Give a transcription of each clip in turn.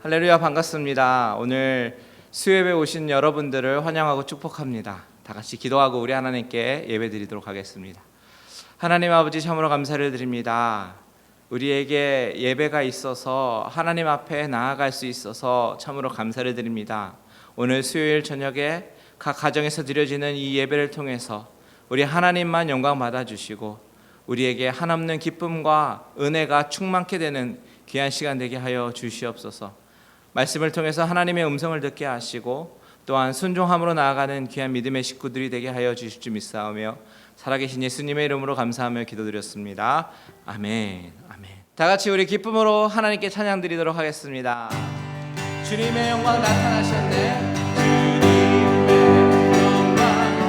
할렐루야, 반갑습니다. 오늘 수요예배 오신 여러분들을 환영하고 축복합니다. 다 같이 기도하고 우리 하나님께 예배드리도록 하겠습니다. 하나님 아버지, 참으로 감사를 드립니다. 우리에게 예배가 있어서 하나님 앞에 나아갈 수 있어서 참으로 감사를 드립니다. 오늘 수요일 저녁에 각 가정에서 드려지는 이 예배를 통해서 우리 하나님만 영광 받아주시고 우리에게 한없는 기쁨과 은혜가 충만케 되는 귀한 시간 되게 하여 주시옵소서. 말씀을 통해서 하나님의 음성을 듣게 하시고 또한 순종함으로 나아가는 귀한 믿음의 식구들이 되게 하여 주실 줄 믿사오며 살아계신 예수님의 이름으로 감사하며 기도드렸습니다. 아멘. 아멘. 다 같이 우리 기쁨으로 하나님께 찬양 드리도록 하겠습니다. 주님의 영광 나타나셨네. 주님의 영광 나타나셨네.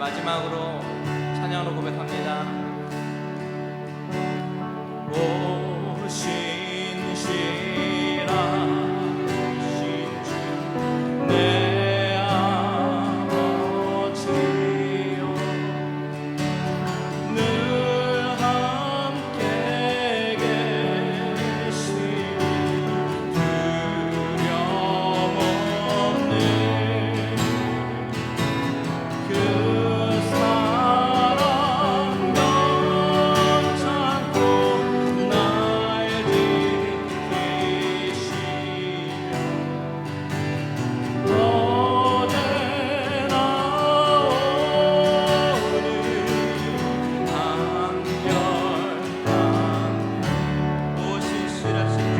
마지막으로 찬양으로 고백합니다. 신실하신 주 내 아버지여 늘 함께 계시니 두려움없는 그 사랑 영창고 날 지키시며 어제나 오늘 한결같네 오 신실하신 주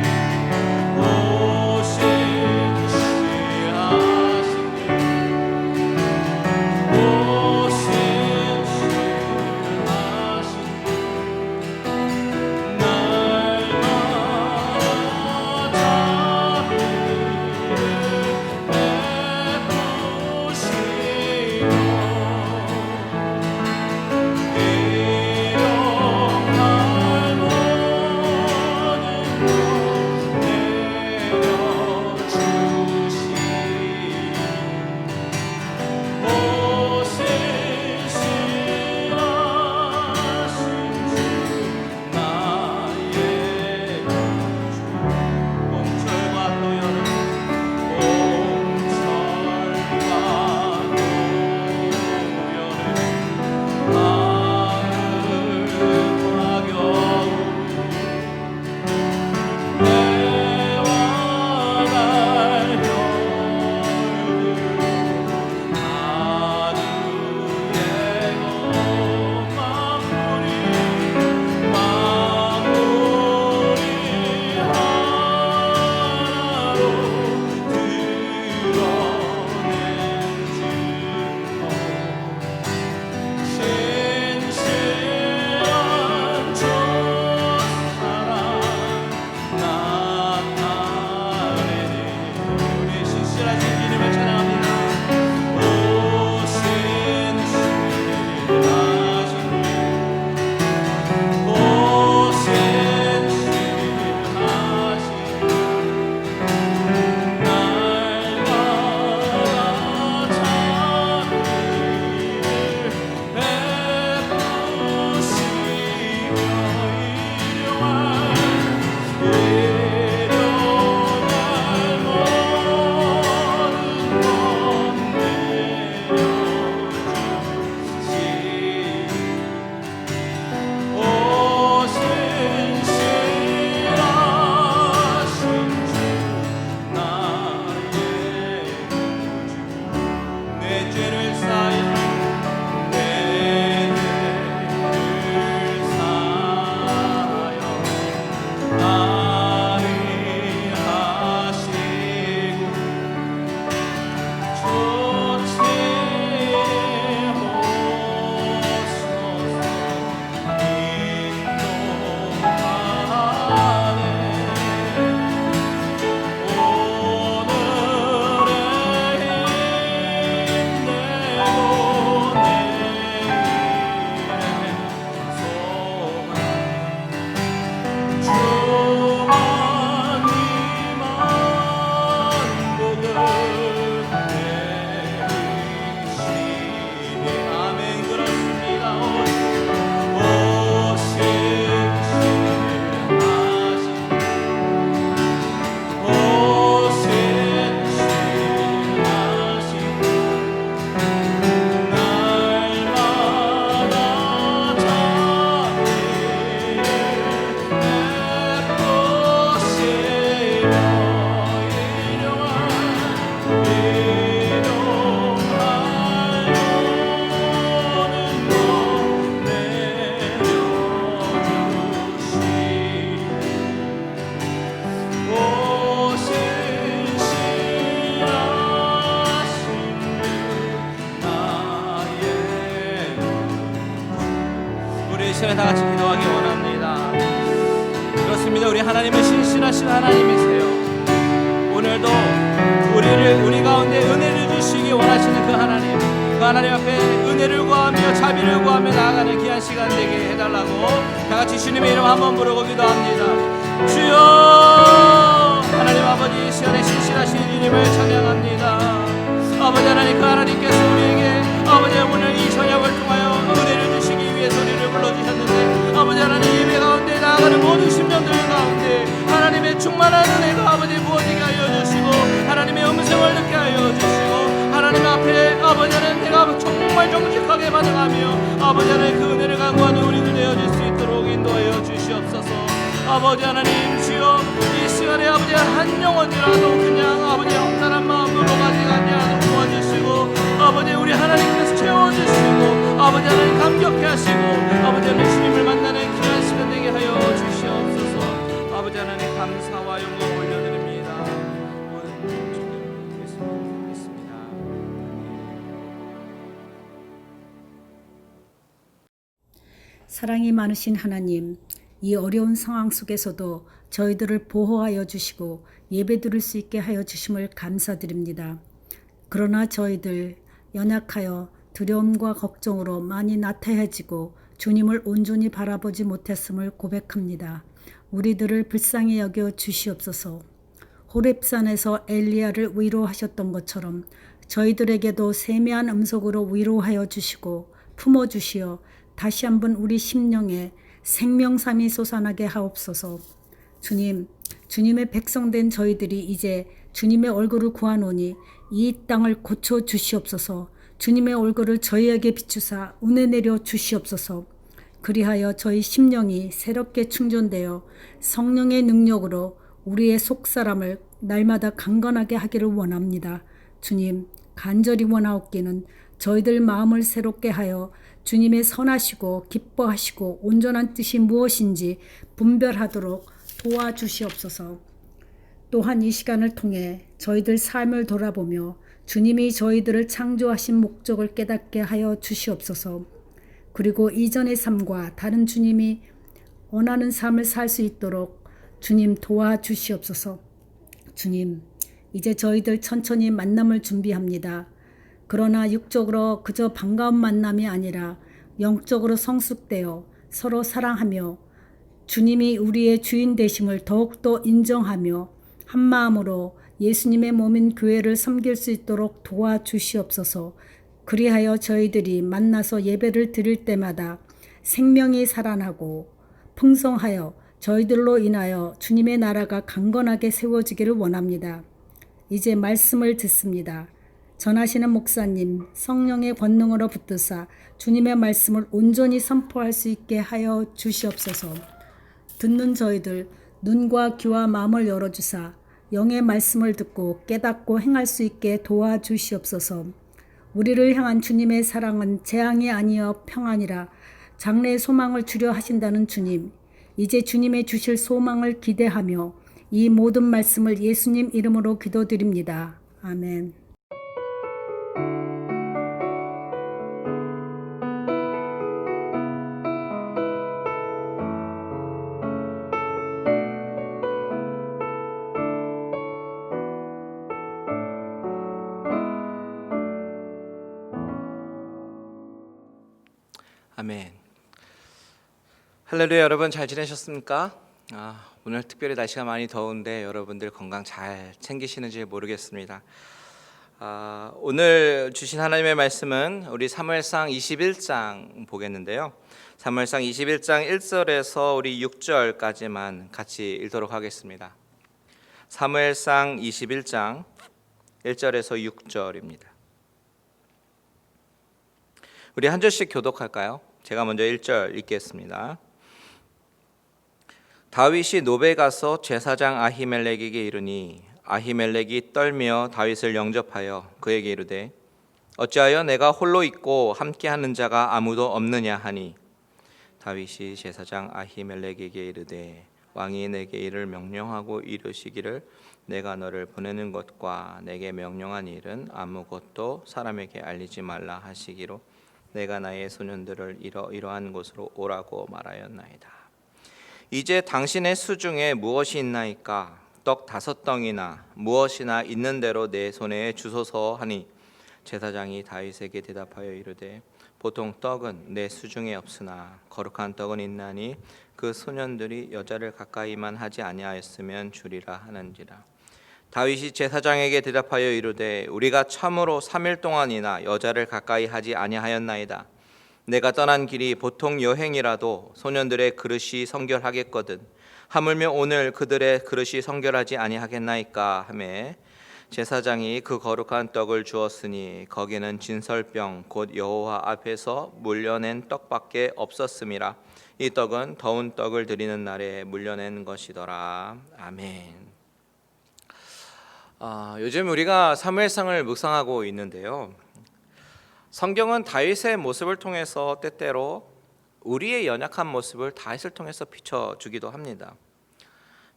시간에 다 같이 기도하기 원합니다. 그렇습니다. 우리 하나님은 신실하신 하나님이세요. 오늘도 우리 가운데 은혜를 주시기 원하시는 그 하나님, 그 하나님 앞에 은혜를 구하며 자비를 구하며 나아가는 귀한 시간 되게 해달라고 다 같이 주님의 이름 한번 부르고 기도합니다. 주여, 하나님 아버지, 이 시간에 신실하신 주님을 찬양합니다. 아버지 하나님, 그 하나님께서 우리에게 아버지 오늘 이 저녁을 통하여 은혜를 주시기 위해서 우리를 불러주셨는데, 아버지 하나님, 예배 가운데 나아가는 모든 심령들 가운데 하나님의 충만한 은혜가 아버지 부어지게 하여 주시고, 하나님의 음성을 듣게 하여 주시고, 하나님 앞에 아버지 하나님 내가 정말 정직하게 반응하며 아버지 하나님 그 은혜를 간구하는 우리들 되어질 수 있도록 인도하여 주시옵소서. 아버지 하나님, 주여 이 시간에 아버지 한 영혼이라도 그냥 아버지 험난한 마음으로 가지 않게 도와주시고, 아버지 우리 하나님께서 채워주시고, 아버지 하나님 감격해 하시고, 아버지 하나님 주님을 만나는 귀한 시간 되게 하여 주시옵소서. 아버지 하나님 감사와 영광 올려드립니다. 모든 주님 드리겠습니다. 사랑이 많으신 하나님, 이 어려운 상황 속에서도 저희들을 보호하여 주시고 예배 드릴 수 있게 하여 주심을 감사드립니다. 그러나 저희들 연약하여 두려움과 걱정으로 많이 나태해지고 주님을 온전히 바라보지 못했음을 고백합니다. 우리들을 불쌍히 여겨 주시옵소서. 호렙산에서 엘리야를 위로하셨던 것처럼 저희들에게도 세미한 음성으로 위로하여 주시고 품어주시어 다시 한번 우리 심령에 생명삼이 솟아나게 하옵소서. 주님, 주님의 백성된 저희들이 이제 주님의 얼굴을 구하노니 이 땅을 고쳐 주시옵소서. 주님의 얼굴을 저희에게 비추사 은혜 내려 주시옵소서. 그리하여 저희 심령이 새롭게 충전되어 성령의 능력으로 우리의 속사람을 날마다 강건하게 하기를 원합니다. 주님, 간절히 원하옵기는 저희들 마음을 새롭게 하여 주님의 선하시고 기뻐하시고 온전한 뜻이 무엇인지 분별하도록 도와주시옵소서. 또한 이 시간을 통해 저희들 삶을 돌아보며 주님이 저희들을 창조하신 목적을 깨닫게 하여 주시옵소서. 그리고 이전의 삶과 다른 주님이 원하는 삶을 살 수 있도록 주님 도와주시옵소서. 주님, 이제 저희들 천천히 만남을 준비합니다. 그러나 육적으로 그저 반가운 만남이 아니라 영적으로 성숙되어 서로 사랑하며 주님이 우리의 주인 되심을 더욱더 인정하며 한마음으로 예수님의 몸인 교회를 섬길 수 있도록 도와주시옵소서. 그리하여 저희들이 만나서 예배를 드릴 때마다 생명이 살아나고 풍성하여 저희들로 인하여 주님의 나라가 강건하게 세워지기를 원합니다. 이제 말씀을 듣습니다. 전하시는 목사님 성령의 권능으로 붙드사 주님의 말씀을 온전히 선포할 수 있게 하여 주시옵소서. 듣는 저희들 눈과 귀와 마음을 열어주사 영의 말씀을 듣고 깨닫고 행할 수 있게 도와주시옵소서. 우리를 향한 주님의 사랑은 재앙이 아니여 평안이라 장래의 소망을 주려 하신다는 주님, 이제 주님의 주실 소망을 기대하며 이 모든 말씀을 예수님 이름으로 기도드립니다. 아멘. 아멘. 할렐루야. 여러분 잘 지내셨습니까? 오늘 특별히 날씨가 많이 더운데 여러분들 건강 잘 챙기시는지 모르겠습니다. 오늘 주신 하나님의 말씀은 우리 사무엘상 21장 보겠는데요. 사무엘상 21장 1절에서 우리 6절까지만 같이 읽도록 하겠습니다. 사무엘상 21장 1절에서 6절입니다. 우리 한 절씩 교독할까요? 제가 먼저 1절 읽겠습니다. 다윗이 노베 가서 제사장 아히멜렉에게 이르니 아히멜렉이 떨며 다윗을 영접하여 그에게 이르되 어찌하여 내가 홀로 있고 함께하는 자가 아무도 없느냐 하니 다윗이 제사장 아히멜렉에게 이르되 왕이 내게 이를 명령하고 이르시기를 내가 너를 보내는 것과 내게 명령한 일은 아무것도 사람에게 알리지 말라 하시기로 내가 나의 소년들을 이러이러한 곳으로 오라고 말하였나이다. 이제 당신의 수중에 무엇이 있나이까? 떡 5덩이나 무엇이나 있는 대로 내 손에 주소서 하니 제사장이 다윗에게 대답하여 이르되 보통 떡은 내 수중에 없으나 거룩한 떡은 있나니 그 소년들이 여자를 가까이만 하지 아니하였으면 주리라 하는지라. 다윗이 제사장에게 대답하여 이르되 우리가 참으로 3일 동안이나 여자를 가까이 하지 아니하였나이다. 내가 떠난 길이 보통 여행이라도 소년들의 그릇이 성결하겠거든. 하물며 오늘 그들의 그릇이 성결하지 아니하겠나이까 하매 제사장이 그 거룩한 떡을 주었으니 거기는 진설병 곧 여호와 앞에서 물려낸 떡밖에 없었음이라. 이 떡은 더운 떡을 드리는 날에 물려낸 것이더라. 아멘. 요즘 우리가 사무엘상을 묵상하고 있는데요. 성경은 다윗의 모습을 통해서 때때로 우리의 연약한 모습을 다윗을 통해서 비춰주기도 합니다.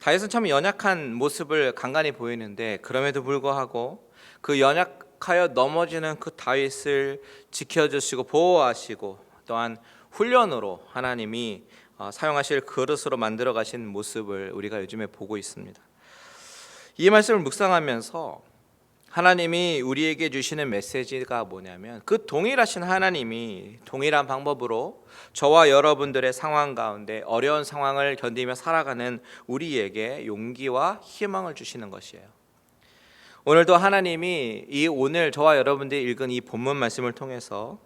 다윗은 참 연약한 모습을 간간히 보이는데 그럼에도 불구하고 그 연약하여 넘어지는 그 다윗을 지켜주시고 보호하시고 또한 훈련으로 하나님이 사용하실 그릇으로 만들어 가신 모습을 우리가 요즘에 보고 있습니다. 이 말씀을 묵상하면서 하나님이 우리에게 주시는 메시지가 뭐냐면 그 동일하신 하나님이 동일한 방법으로 저와 여러분들의 상황 가운데 어려운 상황을 견디며 살아가는 우리에게 용기와 희망을 주시는 것이에요. 오늘도 하나님이 오늘 저와 여러분들이 읽은 이 본문 말씀을 통해서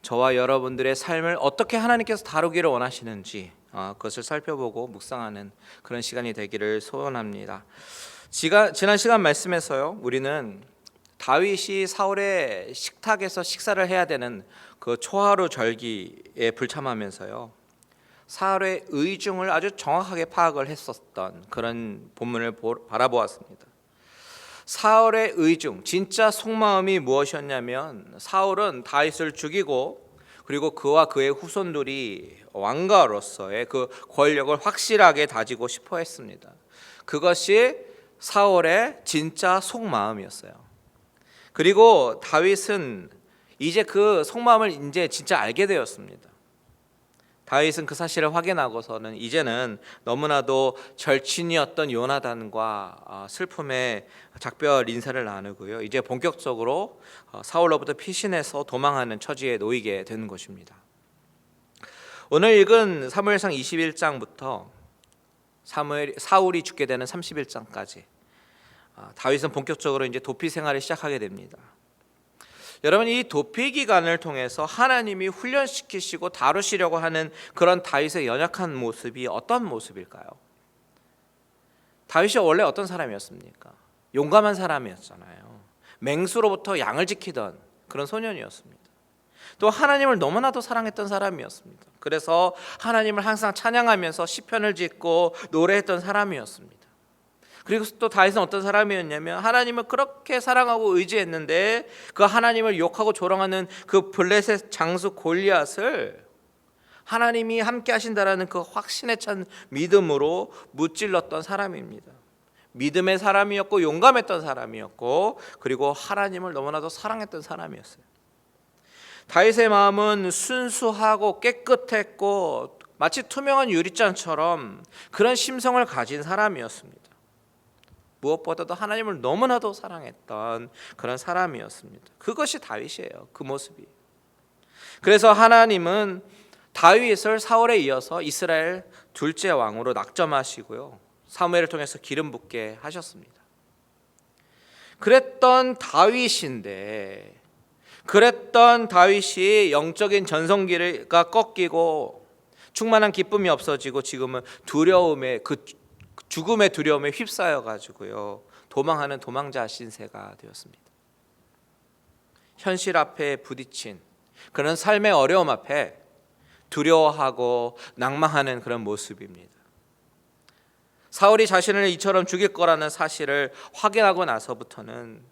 저와 여러분들의 삶을 어떻게 하나님께서 다루기를 원하시는지 그것을 살펴보고 묵상하는 그런 시간이 되기를 소원합니다. 지난 시간 말씀에서요, 우리는 다윗이 사울의 식탁에서 식사를 해야 되는 그 초하루 절기에 불참하면서요, 사울의 의중을 아주 정확하게 파악을 했었던 그런 본문을 바라보았습니다. 사울의 의중, 진짜 속마음이 무엇이었냐면 사울은 다윗을 죽이고 그리고 그와 그의 후손들이 왕가로서의 그 권력을 확실하게 다지고 싶어 했습니다. 그것이 사울의 진짜 속마음이었어요. 그리고 다윗은 이제 그 속마음을 이제 진짜 알게 되었습니다. 다윗은 그 사실을 확인하고서는 이제는 너무나도 절친이었던 요나단과 슬픔의 작별 인사를 나누고요. 이제 본격적으로 사울로부터 피신해서 도망하는 처지에 놓이게 되는 것입니다. 오늘 읽은 사무엘상 21장부터 사울이 죽게 되는 31장까지 다윗은 본격적으로 이제 도피 생활을 시작하게 됩니다. 여러분, 이 도피 기간을 통해서 하나님이 훈련시키시고 다루시려고 하는 그런 다윗의 연약한 모습이 어떤 모습일까요? 다윗이 원래 어떤 사람이었습니까? 용감한 사람이었잖아요. 맹수로부터 양을 지키던 그런 소년이었습니다. 또 하나님을 너무나도 사랑했던 사람이었습니다. 그래서 하나님을 항상 찬양하면서 시편을 짓고 노래했던 사람이었습니다. 그리고 또 다윗은 어떤 사람이었냐면 하나님을 그렇게 사랑하고 의지했는데 그 하나님을 욕하고 조롱하는 그 블레셋 장수 골리앗을 하나님이 함께 하신다라는 그 확신에 찬 믿음으로 무찔렀던 사람입니다. 믿음의 사람이었고 용감했던 사람이었고 그리고 하나님을 너무나도 사랑했던 사람이었어요. 다윗의 마음은 순수하고 깨끗했고 마치 투명한 유리잔처럼 그런 심성을 가진 사람이었습니다. 무엇보다도 하나님을 너무나도 사랑했던 그런 사람이었습니다. 그것이 다윗이에요. 그 모습이. 그래서 하나님은 다윗을 사울에 이어서 이스라엘 둘째 왕으로 낙점하시고요, 사무엘을 통해서 기름 붓게 하셨습니다. 그랬던 다윗인데, 그랬던 다윗이 영적인 전성기가 꺾이고 충만한 기쁨이 없어지고 지금은 죽음의 두려움에 휩싸여 가지고요 도망하는 도망자 신세가 되었습니다. 현실 앞에 부딪힌 그런 삶의 어려움 앞에 두려워하고 낭망하는 그런 모습입니다. 사울이 자신을 이처럼 죽일 거라는 사실을 확인하고 나서부터는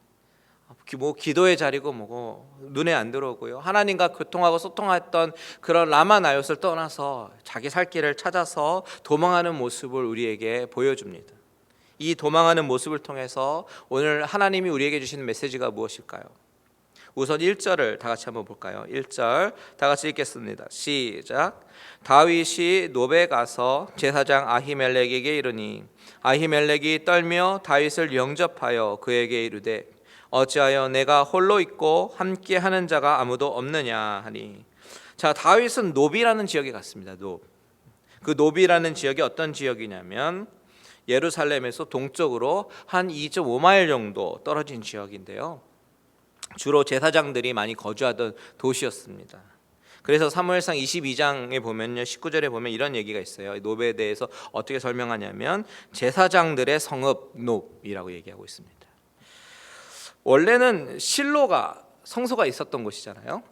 기도의 자리고 뭐고 눈에 안 들어오고요, 하나님과 교통하고 소통했던 그런 라마나요스를 떠나서 자기 살 길을 찾아서 도망하는 모습을 우리에게 보여줍니다. 이 도망하는 모습을 통해서 오늘 하나님이 우리에게 주시는 메시지가 무엇일까요? 우선 1절을 다 같이 한번 볼까요? 1절 다 같이 읽겠습니다. 시작. 다윗이 노베 가서 제사장 아히멜렉에게 이르니 아히멜렉이 떨며 다윗을 영접하여 그에게 이르되 어찌하여 내가 홀로 있고 함께 하는 자가 아무도 없느냐 하니. 자, 다윗은 노비라는 지역에 갔습니다. 그 노비라는 지역이 어떤 지역이냐면 예루살렘에서 동쪽으로 한 2.5마일 정도 떨어진 지역인데요. 주로 제사장들이 많이 거주하던 도시였습니다. 그래서 사무엘상 22장에 보면요, 19절에 보면 이런 얘기가 있어요. 노베에 대해서 어떻게 설명하냐면 제사장들의 성읍 놉이라고 얘기하고 있습니다. 원래는 실로가 성소가 있었던 곳이잖아요.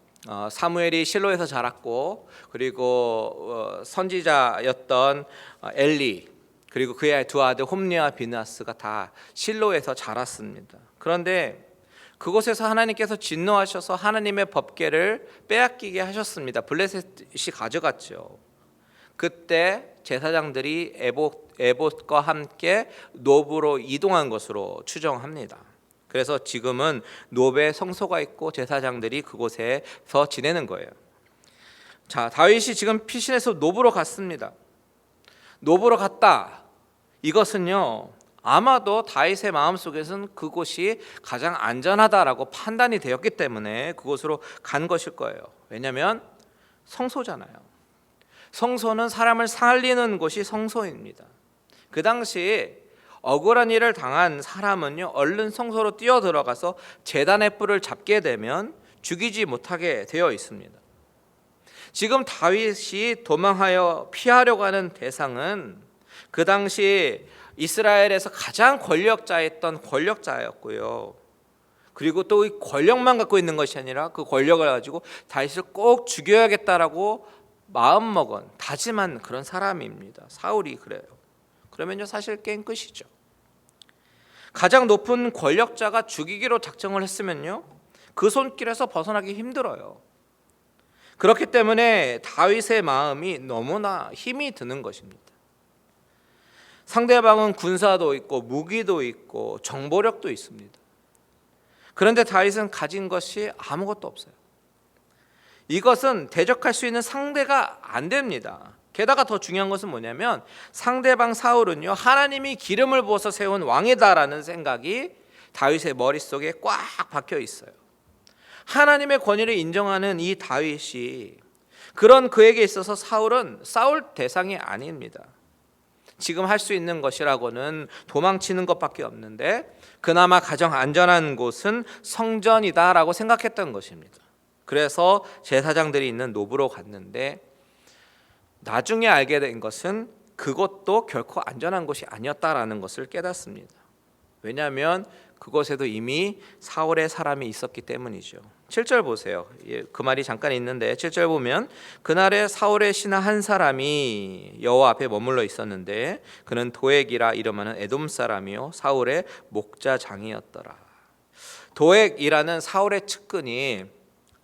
사무엘이 실로에서 자랐고, 그리고 선지자였던 엘리, 그리고 그의 두 아들 홈리와 비느하스가 다 실로에서 자랐습니다. 그런데 그곳에서 하나님께서 진노하셔서 하나님의 법궤를 빼앗기게 하셨습니다. 블레셋이 가져갔죠. 그때 제사장들이 에봇과 함께 노브로 이동한 것으로 추정합니다. 그래서 지금은 노베 성소가 있고 제사장들이 그곳에서 지내는 거예요. 자, 다윗이 지금 피신해서 노브로 갔습니다. 노브로 갔다. 이것은요, 아마도 다윗의 마음속에서는 그곳이 가장 안전하다라고 판단이 되었기 때문에 그곳으로 간 것일 거예요. 왜냐하면 성소잖아요. 성소는 사람을 살리는 곳이 성소입니다. 그 당시 억울한 일을 당한 사람은요, 얼른 성소로 뛰어들어가서 제단의 뿔을 잡게 되면 죽이지 못하게 되어 있습니다. 지금 다윗이 도망하여 피하려고 하는 대상은 그 당시 이스라엘에서 가장 권력자였던 권력자였고요. 그리고 또 이 권력만 갖고 있는 것이 아니라 그 권력을 가지고 다윗을 꼭 죽여야겠다라고 마음먹은 다짐한 그런 사람입니다. 사울이 그래요. 그러면요, 사실 게임 끝이죠. 가장 높은 권력자가 죽이기로 작정을 했으면요, 그 손길에서 벗어나기 힘들어요. 그렇기 때문에 다윗의 마음이 너무나 힘이 드는 것입니다. 상대방은 군사도 있고 무기도 있고 정보력도 있습니다. 그런데 다윗은 가진 것이 아무것도 없어요. 이것은 대적할 수 있는 상대가 안 됩니다. 게다가 더 중요한 것은 뭐냐면 상대방 사울은요, 하나님이 기름을 부어서 세운 왕이다라는 생각이 다윗의 머릿속에 꽉 박혀 있어요. 하나님의 권위를 인정하는 이 다윗이, 그런 그에게 있어서 사울은 싸울 대상이 아닙니다. 지금 할 수 있는 것이라고는 도망치는 것밖에 없는데 그나마 가장 안전한 곳은 성전이다라고 생각했던 것입니다. 그래서 제사장들이 있는 노브로 갔는데 나중에 알게 된 것은 그것도 결코 안전한 곳이 아니었다라는 것을 깨닫습니다. 왜냐하면 그곳에도 이미 사울의 사람이 있었기 때문이죠. 7절 보세요. 그 말이 잠깐 있는데 7절 보면 그날에 사울의 신하 한 사람이 여호와 앞에 머물러 있었는데 그는 도액이라 이름하는 에돔 사람이요 사울의 목자장이었더라. 도액이라는 사울의 측근이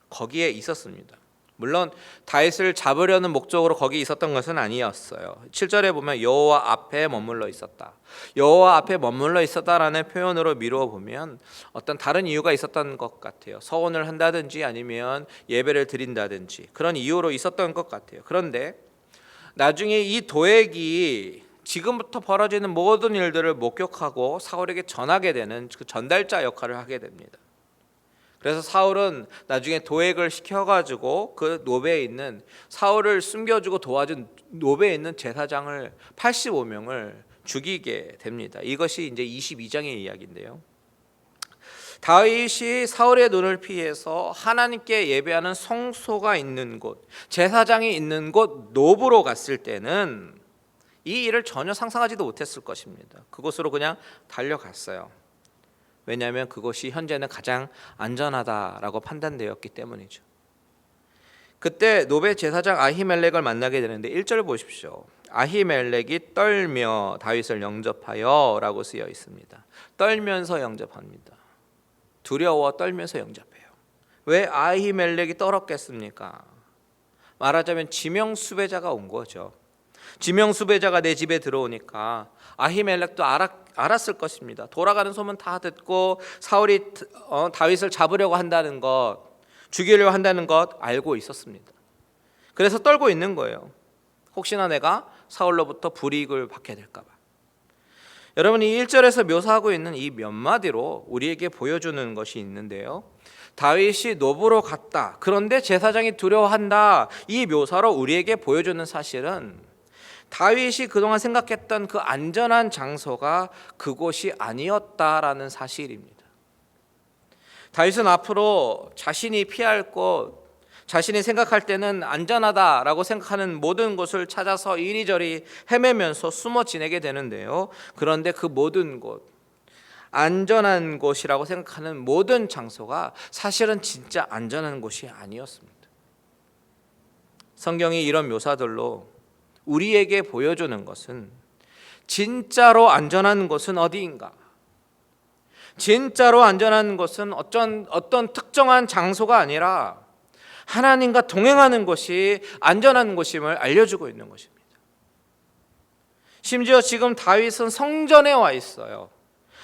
거기에 있었습니다. 물론 다윗을 잡으려는 목적으로 거기 있었던 것은 아니었어요. 7절에 보면 여호와 앞에 머물러 있었다. 여호와 앞에 머물러 있었다라는 표현으로 미루어 보면 어떤 다른 이유가 있었던 것 같아요. 서원을 한다든지 아니면 예배를 드린다든지 그런 이유로 있었던 것 같아요. 그런데 나중에 이 도액이 지금부터 벌어지는 모든 일들을 목격하고 사울에게 전하게 되는 그 전달자 역할을 하게 됩니다. 그래서 사울은 나중에 도액을 시켜가지고 그 노베에 있는 사울을 숨겨주고 도와준 노베에 있는 제사장을 85명을 죽이게 됩니다. 이것이 이제 22장의 이야기인데요. 다윗이 사울의 눈을 피해서 하나님께 예배하는 성소가 있는 곳, 제사장이 있는 곳 노브로 갔을 때는 이 일을 전혀 상상하지도 못했을 것입니다. 그곳으로 그냥 달려갔어요. 왜냐하면 그것이 현재는 가장 안전하다라고 판단되었기 때문이죠. 그때 노베 제사장 아히멜렉을 만나게 되는데 1절 보십시오. 아히멜렉이 떨며 다윗을 영접하여 라고 쓰여 있습니다. 떨면서 영접합니다. 두려워 떨면서 영접해요. 왜 아히멜렉이 떨었겠습니까? 말하자면 지명수배자가 온 거죠. 지명수배자가 내 집에 들어오니까 아히멜렉도 알았을 것입니다. 돌아가는 소문 다 듣고 사울이 다윗을 잡으려고 한다는 것, 죽이려고 한다는 것 알고 있었습니다. 그래서 떨고 있는 거예요. 혹시나 내가 사울로부터 불이익을 받게 될까 봐. 여러분, 이 1절에서 묘사하고 있는 이 몇 마디로 우리에게 보여주는 것이 있는데요, 다윗이 노브로 갔다, 그런데 제사장이 두려워한다, 이 묘사로 우리에게 보여주는 사실은 다윗이 그동안 생각했던 그 안전한 장소가 그곳이 아니었다라는 사실입니다. 다윗은 앞으로 자신이 피할 곳, 자신이 생각할 때는 안전하다라고 생각하는 모든 곳을 찾아서 이리저리 헤매면서 숨어 지내게 되는데요, 그런데 그 모든 곳, 안전한 곳이라고 생각하는 모든 장소가 사실은 진짜 안전한 곳이 아니었습니다. 성경이 이런 묘사들로 우리에게 보여주는 것은 진짜로 안전한 곳은 어디인가? 진짜로 안전한 곳은 어떤 특정한 장소가 아니라 하나님과 동행하는 곳이 안전한 곳임을 알려주고 있는 것입니다. 심지어 지금 다윗은 성전에 와 있어요.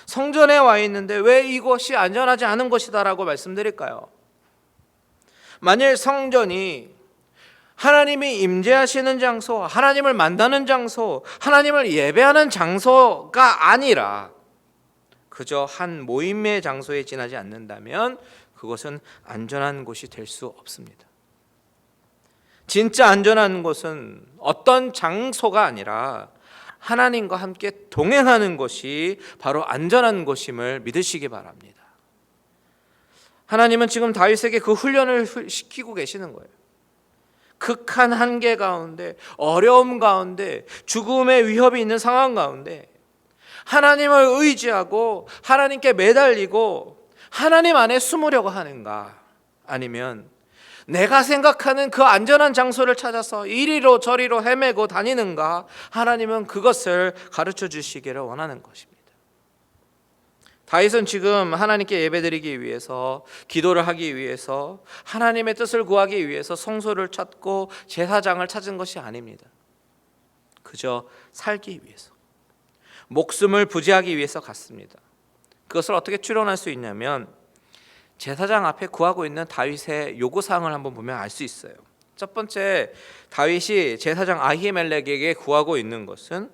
성전에 와 있는데 왜 이곳이 안전하지 않은 곳이다라고 말씀드릴까요? 만일 성전이 하나님이 임재하시는 장소, 하나님을 만나는 장소, 하나님을 예배하는 장소가 아니라 그저 한 모임의 장소에 지나지 않는다면 그것은 안전한 곳이 될 수 없습니다. 진짜 안전한 곳은 어떤 장소가 아니라 하나님과 함께 동행하는 것이 바로 안전한 곳임을 믿으시기 바랍니다. 하나님은 지금 다윗에게 그 훈련을 시키고 계시는 거예요. 극한 한계 가운데, 어려움 가운데, 죽음의 위협이 있는 상황 가운데 하나님을 의지하고 하나님께 매달리고 하나님 안에 숨으려고 하는가, 아니면 내가 생각하는 그 안전한 장소를 찾아서 이리로 저리로 헤매고 다니는가, 하나님은 그것을 가르쳐 주시기를 원하는 것입니다. 다윗은 지금 하나님께 예배드리기 위해서, 기도를 하기 위해서, 하나님의 뜻을 구하기 위해서 성소를 찾고 제사장을 찾은 것이 아닙니다. 그저 살기 위해서, 목숨을 부지하기 위해서 갔습니다. 그것을 어떻게 추론할 수 있냐면 제사장 앞에 구하고 있는 다윗의 요구사항을 한번 보면 알 수 있어요. 첫 번째, 다윗이 제사장 아히멜렉에게 구하고 있는 것은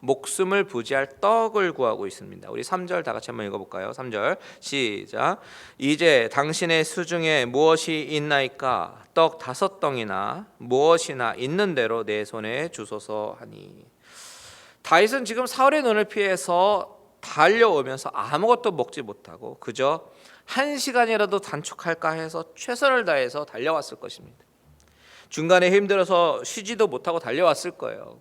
목숨을 부지할 떡을 구하고 있습니다. 우리 3절 다 같이 한번 읽어볼까요? 3절 시작. 이제 당신의 수중에 무엇이 있나이까? 떡 5덩이나 무엇이나 있는 대로 내 손에 주소서 하니. 다윗은 지금 사울의 눈을 피해서 달려오면서 아무것도 먹지 못하고 그저 1시간이라도 단축할까 해서 최선을 다해서 달려왔을 것입니다. 중간에 힘들어서 쉬지도 못하고 달려왔을 거예요.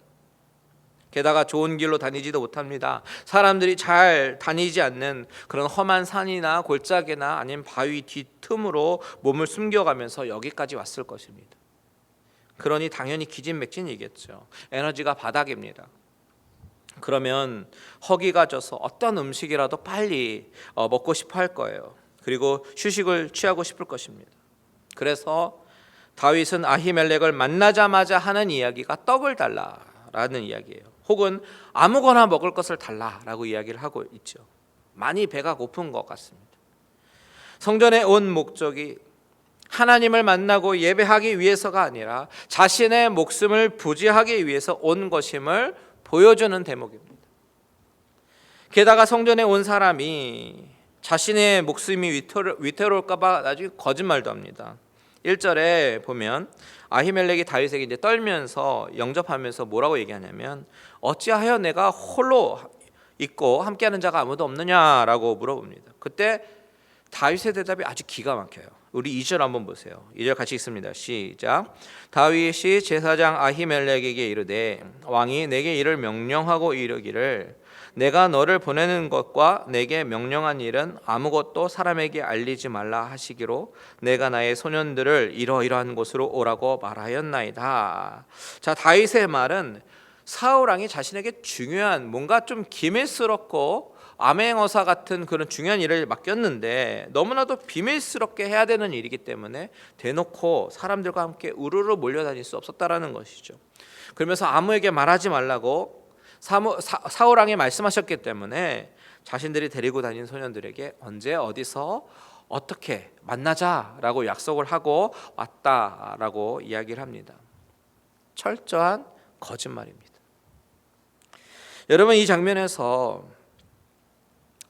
게다가 좋은 길로 다니지도 못합니다. 사람들이 잘 다니지 않는 그런 험한 산이나 골짜기나 아니면 바위 뒤틈으로 몸을 숨겨가면서 여기까지 왔을 것입니다. 그러니 당연히 기진맥진이겠죠. 에너지가 바닥입니다. 그러면 허기가 져서 어떤 음식이라도 빨리 먹고 싶어 할 거예요. 그리고 휴식을 취하고 싶을 것입니다. 그래서 다윗은 아히멜렉을 만나자마자 하는 이야기가 떡을 달라라는 이야기예요. 혹은 아무거나 먹을 것을 달라라고 이야기를 하고 있죠. 많이 배가 고픈 것 같습니다. 성전에 온 목적이 하나님을 만나고 예배하기 위해서가 아니라 자신의 목숨을 부지하기 위해서 온 것임을 보여주는 대목입니다. 게다가 성전에 온 사람이 자신의 목숨이 위태로울까 봐 나중에 거짓말도 합니다. 1절에 보면 아히멜렉이 다윗에게 이제 떨면서 영접하면서 뭐라고 얘기하냐면 어찌하여 내가 홀로 있고 함께하는 자가 아무도 없느냐라고 물어봅니다. 그때 다윗의 대답이 아주 기가 막혀요. 우리 2절 한번 보세요. 2절 같이 읽습니다. 시작. 다윗이 제사장 아히멜렉에게 이르되 왕이 내게 이를 명령하고 이르기를 내가 너를 보내는 것과 내게 명령한 일은 아무것도 사람에게 알리지 말라 하시기로 내가 나의 소년들을 이러이러한 곳으로 오라고 말하였나이다. 자, 다윗의 말은 사울 왕이 자신에게 중요한 뭔가 좀 기밀스럽고 암행어사 같은 그런 중요한 일을 맡겼는데 너무나도 비밀스럽게 해야 되는 일이기 때문에 대놓고 사람들과 함께 우르르 몰려다닐 수 없었다라는 것이죠. 그러면서 아무에게 말하지 말라고 사울 왕이 말씀하셨기 때문에 자신들이 데리고 다닌 소년들에게 언제 어디서 어떻게 만나자라고 약속을 하고 왔다라고 이야기를 합니다. 철저한 거짓말입니다. 여러분, 이 장면에서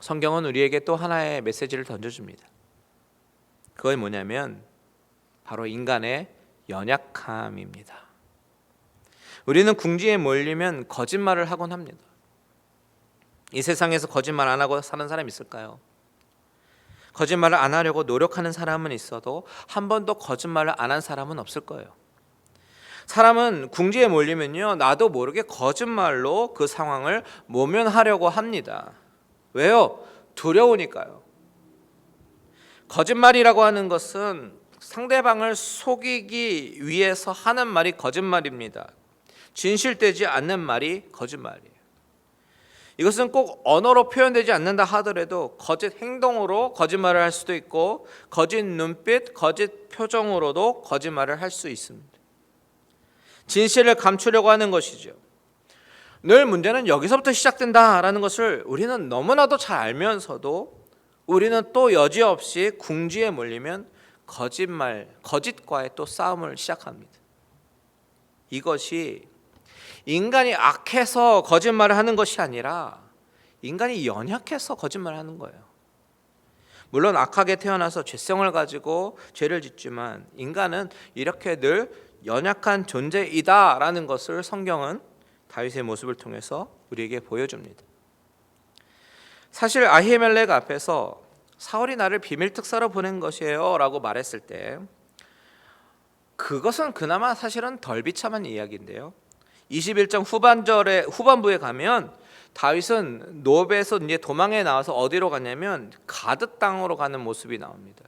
성경은 우리에게 또 하나의 메시지를 던져줍니다. 그건 뭐냐면 바로 인간의 연약함입니다. 우리는 궁지에 몰리면 거짓말을 하곤 합니다. 이 세상에서 거짓말 안 하고 사는 사람 있을까요? 거짓말을 안 하려고 노력하는 사람은 있어도 한 번도 거짓말을 안 한 사람은 없을 거예요. 사람은 궁지에 몰리면요, 나도 모르게 거짓말로 그 상황을 모면하려고 합니다. 왜요? 두려우니까요. 거짓말이라고 하는 것은 상대방을 속이기 위해서 하는 말이 거짓말입니다. 진실되지 않는 말이 거짓말이에요. 이것은 꼭 언어로 표현되지 않는다 하더라도 거짓 행동으로 거짓말을 할 수도 있고 거짓 눈빛, 거짓 표정으로도 거짓말을 할 수 있습니다. 진실을 감추려고 하는 것이죠. 늘 문제는 여기서부터 시작된다라는 것을 우리는 너무나도 잘 알면서도 우리는 또 여지없이 궁지에 몰리면 거짓과의 또 싸움을 시작합니다. 이것이 인간이 악해서 거짓말을 하는 것이 아니라 인간이 연약해서 거짓말을 하는 거예요. 물론 악하게 태어나서 죄성을 가지고 죄를 짓지만 인간은 이렇게 늘 연약한 존재이다라는 것을 성경은 다윗의 모습을 통해서 우리에게 보여줍니다. 사실 아히멜렉 앞에서 사울이 나를 비밀 특사로 보낸 것이에요 라고 말했을 때 그것은 그나마 사실은 덜 비참한 이야기인데요. 21장 후반부에 가면 다윗은 노베에서 이제 도망해 나와서 어디로 갔냐면 가드 땅으로 가는 모습이 나옵니다.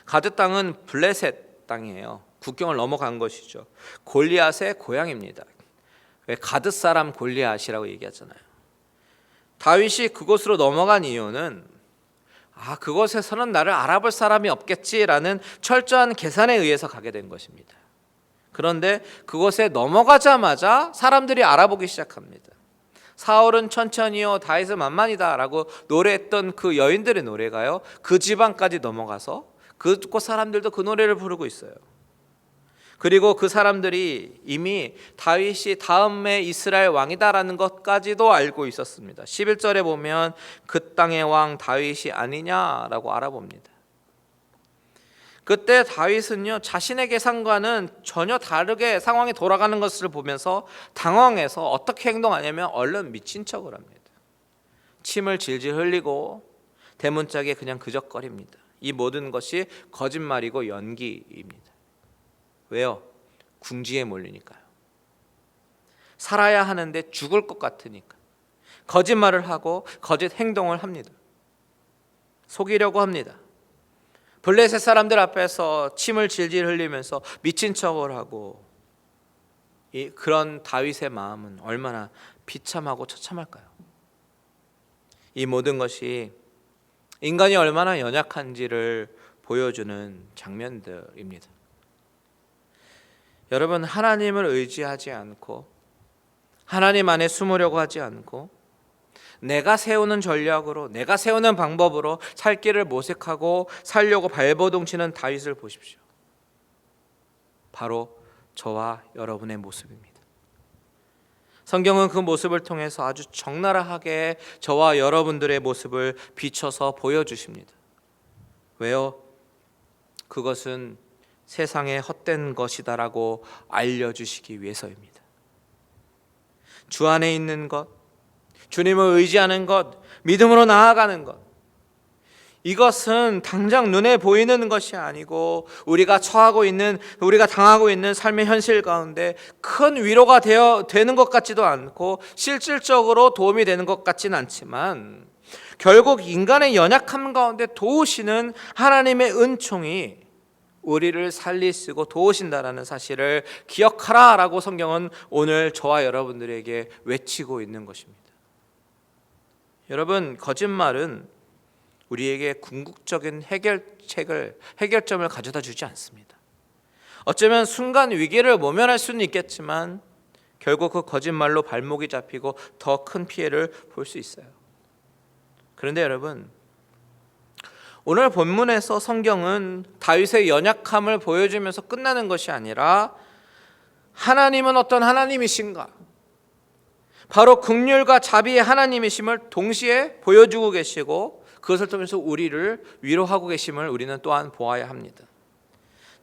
가드 땅은 블레셋 땅이에요. 국경을 넘어간 것이죠. 골리앗의 고향입니다. 왜 가드 사람 골리앗이라고 얘기하잖아요. 다윗이 그곳으로 넘어간 이유는 그곳에서는 나를 알아볼 사람이 없겠지라는 철저한 계산에 의해서 가게 된 것입니다. 그런데 그곳에 넘어가자마자 사람들이 알아보기 시작합니다. 사울은 천천히요 다윗은 만만이다 라고 노래했던 그 여인들의 노래가요 그 지방까지 넘어가서 그곳 사람들도 그 노래를 부르고 있어요. 그리고 그 사람들이 이미 다윗이 다음에 이스라엘 왕이다라는 것까지도 알고 있었습니다. 11절에 보면 그 땅의 왕 다윗이 아니냐라고 알아봅니다. 그때 다윗은요 자신의 계산과는 전혀 다르게 상황이 돌아가는 것을 보면서 당황해서 어떻게 행동하냐면 얼른 미친 척을 합니다. 침을 질질 흘리고 대문짝에 그냥 그적거립니다. 이 모든 것이 거짓말이고 연기입니다. 왜요? 궁지에 몰리니까요. 살아야 하는데 죽을 것 같으니까 거짓말을 하고 거짓 행동을 합니다. 속이려고 합니다. 블레셋 사람들 앞에서 침을 질질 흘리면서 미친 척을 하고 그런 다윗의 마음은 얼마나 비참하고 처참할까요? 이 모든 것이 인간이 얼마나 연약한지를 보여주는 장면들입니다. 여러분, 하나님을 의지하지 않고 하나님 안에 숨으려고 하지 않고 내가 세우는 전략으로 내가 세우는 방법으로 살 길을 모색하고 살려고 발버둥치는 다윗을 보십시오. 바로 저와 여러분의 모습입니다. 성경은 그 모습을 통해서 아주 적나라하게 저와 여러분들의 모습을 비춰서 보여주십니다. 왜요? 그것은 세상에 헛된 것이다라고 알려주시기 위해서입니다. 주 안에 있는 것, 주님을 의지하는 것, 믿음으로 나아가는 것, 이것은 당장 눈에 보이는 것이 아니고 우리가 당하고 있는 삶의 현실 가운데 큰 위로가 되는 것 같지도 않고 실질적으로 도움이 되는 것 같지는 않지만 결국 인간의 연약함 가운데 도우시는 하나님의 은총이 우리를 살리시고 도우신다라는 사실을 기억하라라고 성경은 오늘 저와 여러분들에게 외치고 있는 것입니다. 여러분, 거짓말은 우리에게 궁극적인 해결점을 가져다 주지 않습니다. 어쩌면 순간 위기를 모면할 수는 있겠지만 결국 그 거짓말로 발목이 잡히고 더 큰 피해를 볼 수 있어요. 그런데 여러분, 오늘 본문에서 성경은 다윗의 연약함을 보여주면서 끝나는 것이 아니라 하나님은 어떤 하나님이신가? 바로 긍휼과 자비의 하나님이심을 동시에 보여주고 계시고 그것을 통해서 우리를 위로하고 계심을 우리는 또한 보아야 합니다.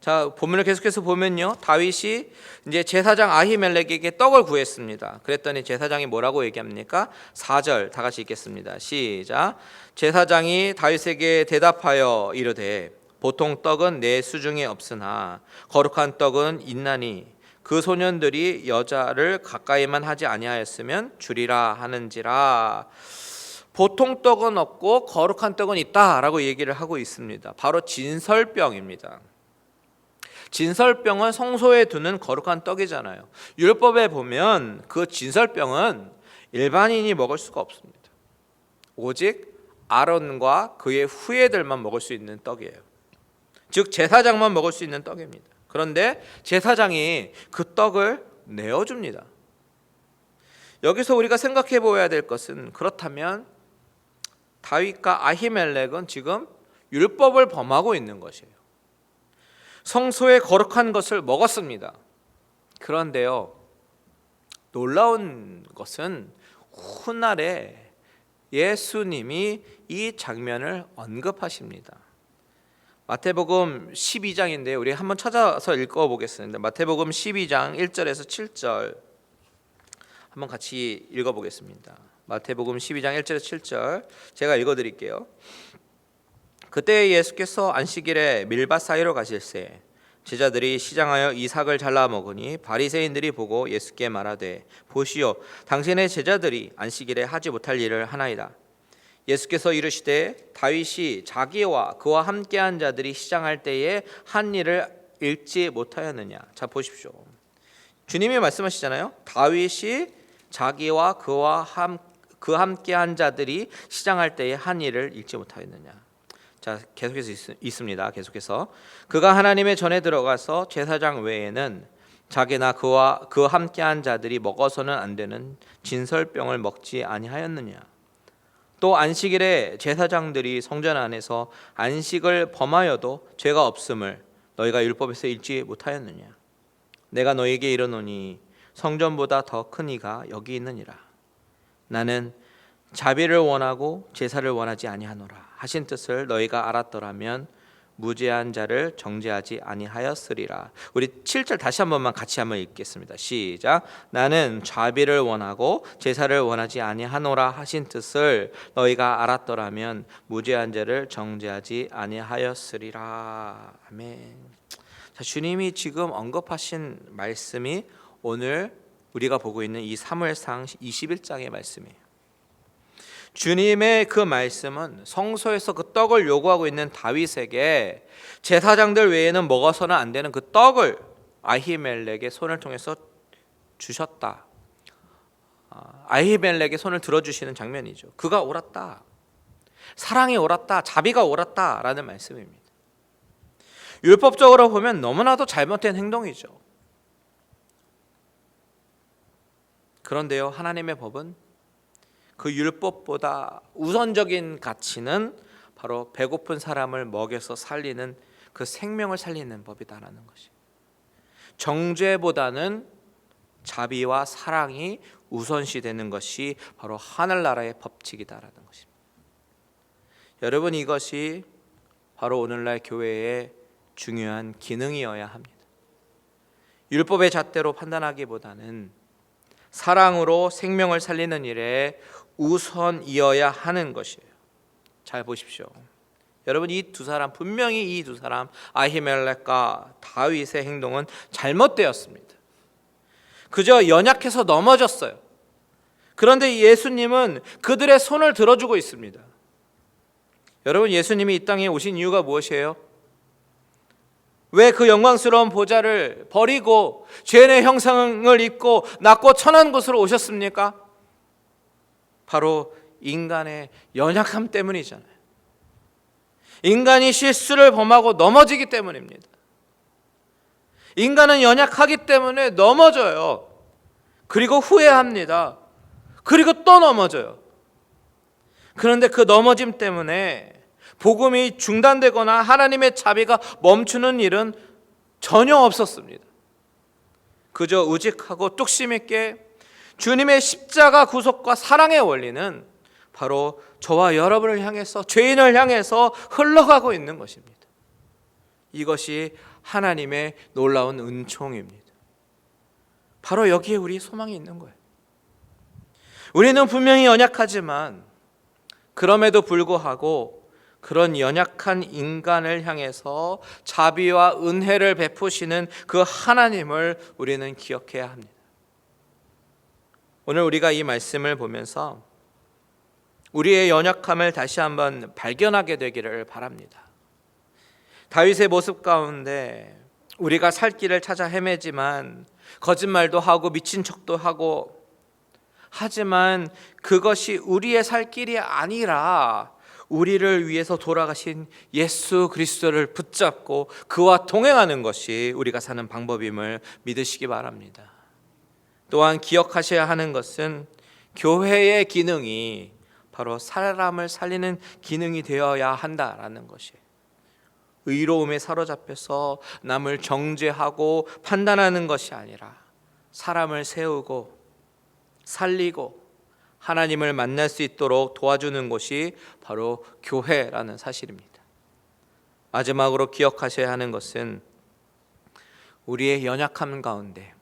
자, 본문을 계속해서 보면요, 다윗이 이제 제사장 아히멜렉에게 떡을 구했습니다. 그랬더니 제사장이 뭐라고 얘기합니까? 4절 다 같이 읽겠습니다. 시작. 제사장이 다윗에게 대답하여 이르되 보통 떡은 내 수중에 없으나 거룩한 떡은 있나니 그 소년들이 여자를 가까이만 하지 아니하였으면 주리라 하는지라. 보통 떡은 없고 거룩한 떡은 있다라고 얘기를 하고 있습니다. 바로 진설병입니다. 진설병은 성소에 두는 거룩한 떡이잖아요. 율법에 보면 그 진설병은 일반인이 먹을 수가 없습니다. 오직 아론과 그의 후예들만 먹을 수 있는 떡이에요. 즉 제사장만 먹을 수 있는 떡입니다. 그런데 제사장이 그 떡을 내어줍니다. 여기서 우리가 생각해 보아야 될 것은, 그렇다면 다윗과 아히멜렉은 지금 율법을 범하고 있는 것이에요. 성소의 거룩한 것을 먹었습니다. 그런데요, 놀라운 것은 훗날에 예수님이 이 장면을 언급하십니다. 마태복음 12장인데요. 우리 한번 찾아서 읽어보겠습니다. 마태복음 12장 1절에서 7절 한번 같이 읽어보겠습니다. 마태복음 12장 1절에서 7절 제가 읽어드릴게요. 그때 예수께서 안식일에 밀밭 사이로 가실새 제자들이 시장하여 이삭을 잘라 먹으니 바리새인들이 보고 예수께 말하되 보시오, 당신의 제자들이 안식일에 하지 못할 일을 하나이다. 예수께서 이르시되 다윗이 자기와 그와 함께한 자들이 시장할 때에 한 일을 읽지 못하였느냐. 자, 보십시오. 주님이 말씀하시잖아요. 다윗이 자기와 그 함께한 자들이 시장할 때에 한 일을 읽지 못하였느냐. 자, 계속해서 있습니다. 계속해서 그가 하나님의 전에 들어가서 제사장 외에는 자기나 그와 그 함께한 자들이 먹어서는 안 되는 진설병을 먹지 아니하였느냐. 또 안식일에 제사장들이 성전 안에서 안식을 범하여도 죄가 없음을 너희가 율법에서 읽지 못하였느냐. 내가 너희에게 이르노니 성전보다 더 큰 이가 여기 있느니라. 나는 자비를 원하고 제사를 원하지 아니하노라 하신 뜻을 너희가 알았더라면 무죄한 자를 정죄하지 아니하였으리라. 우리 7절 다시 한 번만 같이 한번 읽겠습니다. 시작. 나는 자비를 원하고 제사를 원하지 아니하노라 하신 뜻을 너희가 알았더라면 무죄한 자를 정죄하지 아니하였으리라. 아멘. 자, 주님이 지금 언급하신 말씀이 오늘 우리가 보고 있는 이 사무엘상 21장의 말씀이에요. 주님의 그 말씀은 성소에서 그 떡을 요구하고 있는 다윗에게 제사장들 외에는 먹어서는 안 되는 그 떡을 아히멜렉의 손을 통해서 주셨다. 아히멜렉의 손을 들어주시는 장면이죠. 그가 옳았다. 사랑이 옳았다. 자비가 옳았다라는 말씀입니다. 율법적으로 보면 너무나도 잘못된 행동이죠. 그런데요, 하나님의 법은 그 율법보다 우선적인 가치는 바로 배고픈 사람을 먹여서 살리는 그 생명을 살리는 법이다라는 것이. 정죄보다는 자비와 사랑이 우선시되는 것이 바로 하늘나라의 법칙이다라는 것입니다. 여러분, 이것이 바로 오늘날 교회의 중요한 기능이어야 합니다. 율법의 잣대로 판단하기보다는 사랑으로 생명을 살리는 일에 우선이어야 하는 것이에요. 잘 보십시오. 여러분, 이 두 사람, 분명히 이 두 사람 아히멜렉과 다윗의 행동은 잘못되었습니다. 그저 연약해서 넘어졌어요. 그런데 예수님은 그들의 손을 들어주고 있습니다. 여러분, 예수님이 이 땅에 오신 이유가 무엇이에요? 왜 그 영광스러운 보좌를 버리고 죄의 형상을 입고 낮고 천한 곳으로 오셨습니까? 바로 인간의 연약함 때문이잖아요. 인간이 실수를 범하고 넘어지기 때문입니다. 인간은 연약하기 때문에 넘어져요. 그리고 후회합니다. 그리고 또 넘어져요. 그런데 그 넘어짐 때문에 복음이 중단되거나 하나님의 자비가 멈추는 일은 전혀 없었습니다. 그저 우직하고 뚝심 있게 주님의 십자가 구속과 사랑의 원리는 바로 저와 여러분을 향해서, 죄인을 향해서 흘러가고 있는 것입니다. 이것이 하나님의 놀라운 은총입니다. 바로 여기에 우리 소망이 있는 거예요. 우리는 분명히 연약하지만 그럼에도 불구하고 그런 연약한 인간을 향해서 자비와 은혜를 베푸시는 그 하나님을 우리는 기억해야 합니다. 오늘 우리가 이 말씀을 보면서 우리의 연약함을 다시 한번 발견하게 되기를 바랍니다. 다윗의 모습 가운데 우리가 살 길을 찾아 헤매지만 거짓말도 하고 미친 척도 하고, 하지만 그것이 우리의 살 길이 아니라 우리를 위해서 돌아가신 예수 그리스도를 붙잡고 그와 동행하는 것이 우리가 사는 방법임을 믿으시기 바랍니다. 또한 기억하셔야 하는 것은 교회의 기능이 바로 사람을 살리는 기능이 되어야 한다라는 것이에요. 의로움에 사로잡혀서 남을 정죄하고 판단하는 것이 아니라 사람을 세우고 살리고 하나님을 만날 수 있도록 도와주는 곳이 바로 교회라는 사실입니다. 마지막으로 기억하셔야 하는 것은 우리의 연약함 가운데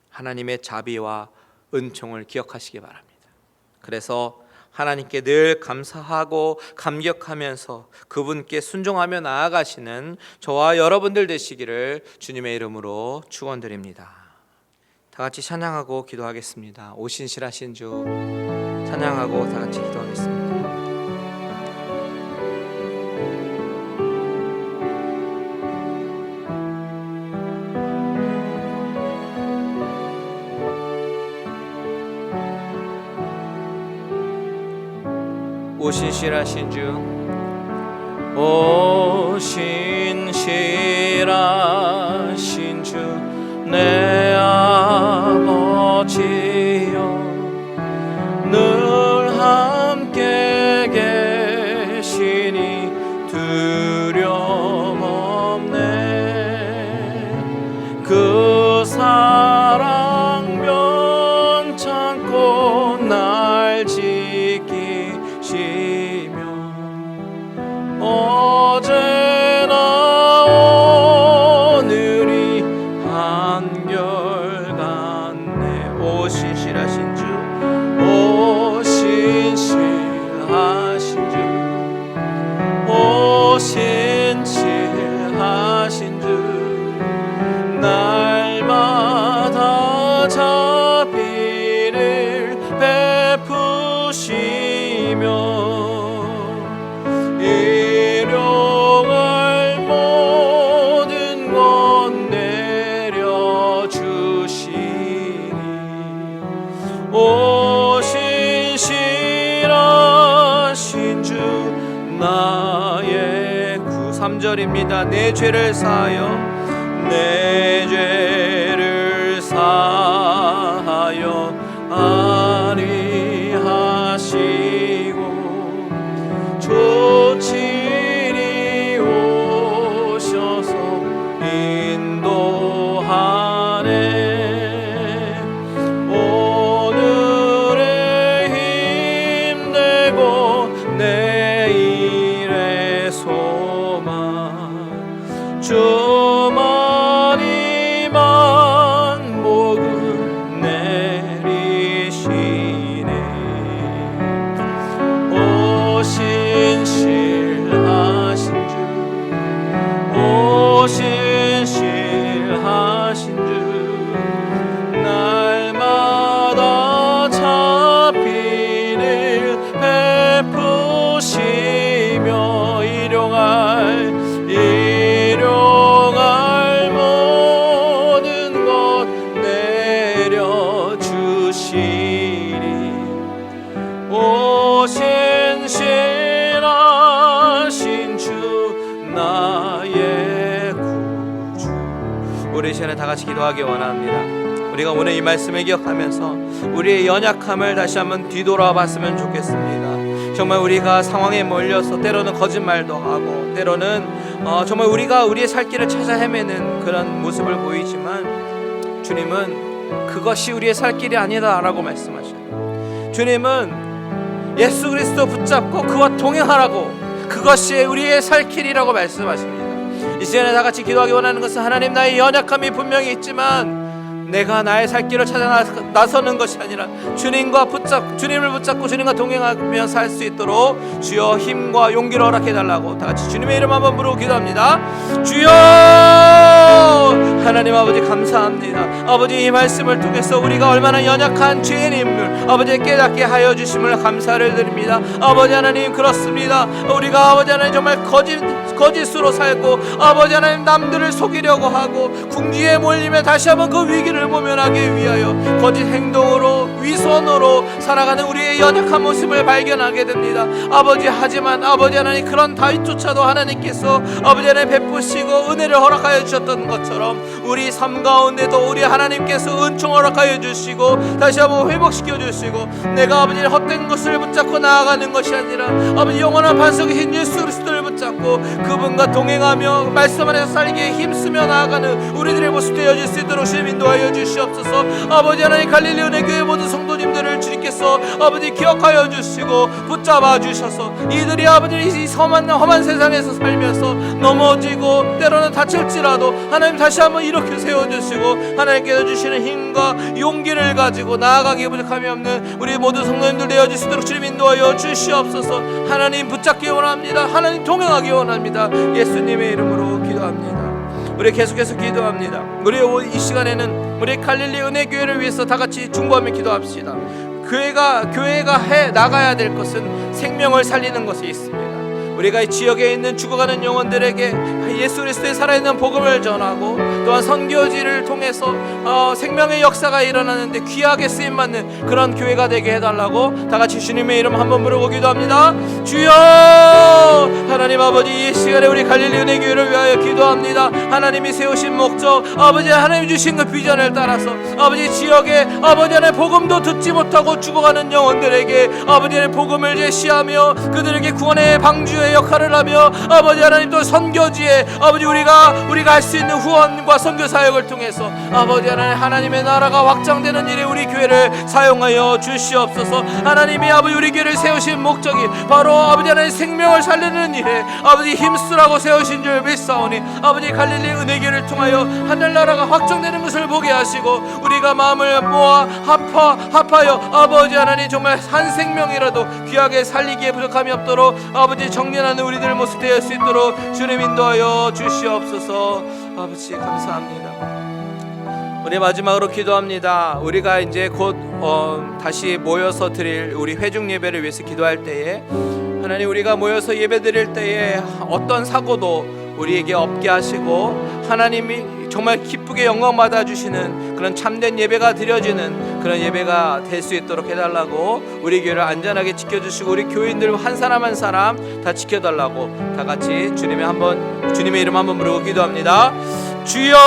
하나님의 자비와 은총을 기억하시기 바랍니다. 그래서 하나님께 늘 감사하고 감격하면서 그분께 순종하며 나아가시는 저와 여러분들 되시기를 주님의 이름으로 축원드립니다. 다 같이 찬양하고 기도하겠습니다. 오 신실하신 주 찬양하고 다 같이 기도하겠습니다. 오 신실하신 주, 오 신실하신 주, 내 아버지여, 늘 함께 계시니 두려움 없네. 그 사랑 면찮고 날 지키시며 어제나 오늘이 한결같네. 오 신실하신 주, 오 신실하신 주, 오 신실하신 주, 날마다 자비를 베푸시며 일용할 모든 것 내려주시니 오 신실하신 주, 나의 구 3절입니다. 내 죄를 사하여, 내 죄를 사하여 아리하시고 조치리 오셔서 인도하네. 오늘의 힘내고 내일의 소망, 주만이만 복을 내리시네. 오 신실하신 주, 오 신실하신 주, 날마다 자비를 베푸시며 일용할 모든 것 내려주시리. 오 신실하신 주, 나의 구주. 우리 이 시간에 다 같이 기도하기 원합니다. 우리가 오늘 이 말씀을 기억하면서 우리의 연약함을 다시 한번 뒤돌아봤으면 좋겠습니다. 정말 우리가 상황에 몰려서 때로는 거짓말도 하고 때로는 정말 우리가 우리의 살 길을 찾아 헤매는 그런 모습을 보이지만 주님은 그것이 우리의 살 길이 아니다라고 말씀하셔요. 주님은 예수 그리스도 붙잡고 그와 동행하라고, 그것이 우리의 살 길이라고 말씀하십니다. 이 시간에 다 같이 기도하기 원하는 것은, 하나님, 나의 연약함이 분명히 있지만 내가 나의 살 길을 찾아 나서는 것이 아니라 주님을 붙잡고 주님과 동행하며 살 수 있도록 주여 힘과 용기를 허락해 달라고 다 같이 주님의 이름 한번 부르고 기도합니다. 주여, 하나님 아버지 감사합니다. 아버지, 이 말씀을 통해서 우리가 얼마나 연약한 죄인임을 아버지 깨닫게 하여 주심을 감사를 드립니다. 아버지 하나님, 그렇습니다. 우리가 아버지 하나님 정말 거짓으로 살고 아버지 하나님 남들을 속이려고 하고 궁지에 몰리며 다시 한번 그 위기를 모면하기 위하여 거짓 행동으로 위선으로 살아가는 우리의 연약한 모습을 발견하게 됩니다. 아버지, 하지만 아버지 하나님, 그런 다윗조차도 하나님께서 아버지 하나님 베푸시고 은혜를 허락하여 주셨던 것처럼 우리 삶 가운데도 우리 하나님께서 은총 허락하여 주시고 다시 한번 회복시켜 주시고, 내가 아버지 헛된 것을 붙잡고 나아가는 것이 아니라 아버지 영원한 반석이신 예수 그리스도를 붙잡고 그분과 동행하며 말씀 안에서 살기에 힘쓰며 나아가는 우리들의 모습 되어질 수 있도록 주님 인도하여 주시옵소서. 아버지 하나님, 갈릴리 은혜교회 모든 성도님들을 주님께서 아버지 기억하여 주시고 붙잡아 주셔서 이들이 아버지 이 험한 세상에서 살면서 넘어지고 때로는 다칠지라도 하나님 다시 한번 이렇게 세워주시고 하나님께서 주시는 힘과 용기를 가지고 나아가기에 부족함이 없는 우리 모든 성도님들 되어질 수 있도록 주님 인도하여 주시옵소서. 하나님 붙잡기 원합니다. 하나님 동행하기 원합니다. 예수님의 이름으로 기도합니다. 우리 계속해서 기도합니다. 우리 이 시간에는 우리 갈릴리 은혜교회를 위해서 다 같이 중보하며 기도합시다. 교회가 해 나가야 될 것은 생명을 살리는 것이 있습니다. 우리가 이 지역에 있는 죽어가는 영혼들에게 예수 그리스도의 살아있는 복음을 전하고 또한 선교지를 통해서 생명의 역사가 일어나는데 귀하게 쓰임받는 그런 교회가 되게 해달라고 다 같이 주님의 이름 한번 부르고 기도합니다. 주여, 하나님 아버지, 이 시간에 우리 갈릴리 은혜교회를 위하여 기도합니다. 하나님이 세우신 목적, 아버지 하나님 주신 그 비전을 따라서 아버지 지역에 아버지 하나님 복음도 듣지 못하고 죽어가는 영혼들에게 아버지 하나님 복음을 제시하며 그들에게 구원의 방주의 역할을 하며 아버지 하나님 또 선교지에 아버지 우리가 할 수 있는 후원과 선교 사역을 통해서 아버지 하나님 하나님의 나라가 확장되는 일에 우리 교회를 사용하여 주시옵소서. 하나님이 아버지 우리 교회를 세우신 목적이 바로 아버지 하나님 생명을 살리는 일에 아버지 힘쓰라고 세우신 줄 믿사오니 아버지 갈릴리 은혜교회를 통하여 하늘나라가 확장되는 것을 보게 하시고 우리가 마음을 모아 합하여 아버지 하나님 정말 한 생명이라도 귀하게 살리기에 부족함이 없도록 아버지 정련하는 우리들 모습 되을 수 있도록 주님 인도하여 주시옵소서. 아버지 감사합니다. 우리 마지막으로 기도합니다. 우리가 이제 곧 다시 모여서 드릴 우리 회중 예배를 위해서 기도할 때에 하나님, 우리가 모여서 예배 드릴 때에 어떤 사고도 우리에게 없게 하시고 하나님이 정말 기쁘게 영광 받아 주시는 그런 참된 예배가 드려지는 그런 예배가 될 수 있도록 해달라고, 우리 교회를 안전하게 지켜주시고 우리 교인들 한 사람 한 사람 다 지켜달라고 다 같이 주님의 이름 한번 부르고 기도합니다. 주여,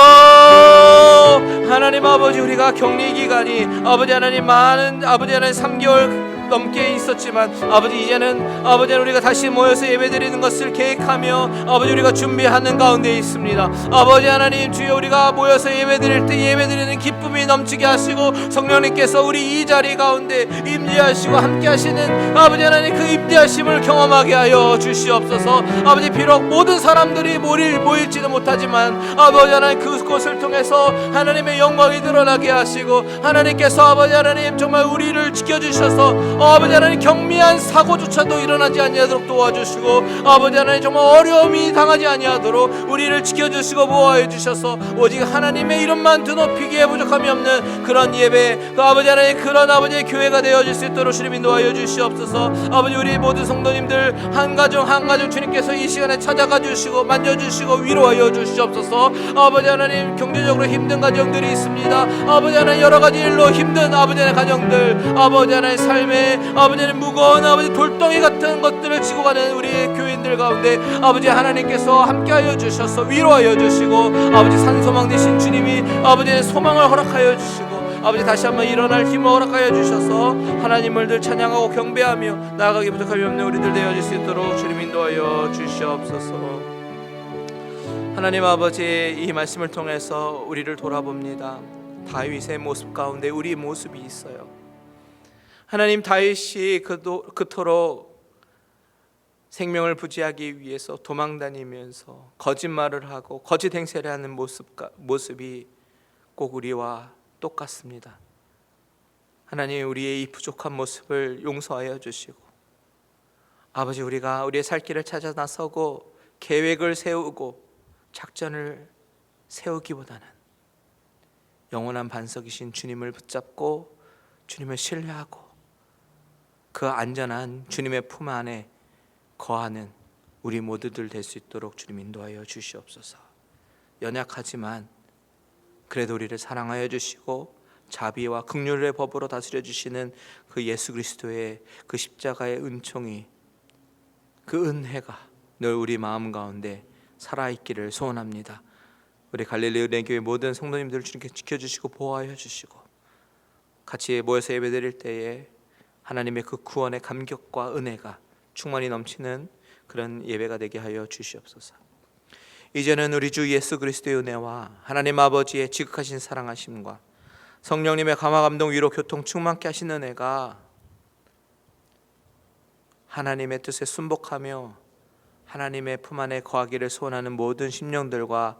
하나님 아버지, 우리가 격리 기간이 아버지 하나님 많은 아버지 하나님 3개월 넘게 있었지만 아버지 이제는 아버지 우리가 다시 모여서 예배드리는 것을 계획하며 아버지 우리가 준비하는 가운데 있습니다. 아버지 하나님, 주여 우리가 모여서 예배드릴 때 예배드리는 기쁨이 넘치게 하시고 성령님께서 우리 이 자리 가운데 임재하시고 함께 하시는 아버지 하나님 그 임재하심을 경험하게 하여 주시옵소서. 아버지, 비록 모든 사람들이 모일지도 못하지만 아버지 하나님 그곳을 통해서 하나님의 영광이 드러나게 하시고 하나님께서 아버지 하나님 정말 우리를 지켜주셔서 아버지 하나님 경미한 사고조차도 일어나지 아니하도록 도와주시고 아버지 하나님 정말 어려움이 당하지 아니하도록 우리를 지켜주시고 보호해 주셔서 오직 하나님의 이름만 드높이기에 부족함이 없는 그런 예배, 그 아버지 하나님 그런 아버지의 교회가 되어질 수 있도록 주님 인도하여 주시옵소서. 아버지, 우리 모든 성도님들 한 가정 주님께서 이 시간에 찾아가 주시고 만져주시고 위로하여 주시옵소서. 아버지 하나님, 경제적으로 힘든 가정들이 있습니다. 아버지 하나님 여러 가지 일로 힘든 아버지 하나님 가정들, 아버지 하나님 삶에 아버지 하나님 무거운 아버지 돌덩이 같은 것들을 지고 가는 우리 교인들 가운데 아버지 하나님께서 함께하여 주셔서 위로하여 주시고 아버지 산소망 되신 주님이 아버지의 소망을 허락하여 주시고 아버지 다시 한번 일어날 힘을 허락하여 주셔서 하나님을 늘 찬양하고 경배하며 나아가기 부족함이 없는 우리들 되어질 수 있도록 주님 인도하여 주시옵소서. 하나님 아버지, 이 말씀을 통해서 우리를 돌아봅니다. 다윗의 모습 가운데 우리 모습이 있어요. 하나님, 다윗이 그토록 생명을 부지하기 위해서 도망다니면서 거짓말을 하고 거짓 행세를 하는 모습이 꼭 우리와 똑같습니다. 하나님, 우리의 이 부족한 모습을 용서하여 주시고, 아버지, 우리가 우리의 살 길을 찾아 나서고 계획을 세우고 작전을 세우기보다는 영원한 반석이신 주님을 붙잡고 주님을 신뢰하고 그 안전한 주님의 품 안에 거하는 우리 모두들 될 수 있도록 주님 인도하여 주시옵소서. 연약하지만 그래도 우리를 사랑하여 주시고 자비와 긍휼의 법으로 다스려 주시는 그 예수 그리스도의 그 십자가의 은총이, 그 은혜가 늘 우리 마음 가운데 살아있기를 소원합니다. 우리 갈릴리 은혜교회 모든 성도님들을 주님께 지켜주시고 보호하여 주시고, 같이 모여서 예배드릴 때에 하나님의 그 구원의 감격과 은혜가 충만히 넘치는 그런 예배가 되게 하여 주시옵소서. 이제는 우리 주 예수 그리스도의 은혜와 하나님 아버지의 지극하신 사랑하심과 성령님의 감화 감동 위로 교통 충만케 하신 은혜가 하나님의 뜻에 순복하며 하나님의 품 안에 거하기를 소원하는 모든 심령들과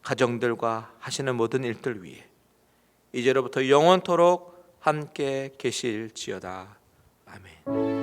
가정들과 하시는 모든 일들 위에 이제로부터 영원토록 함께 계실지어다. 아멘.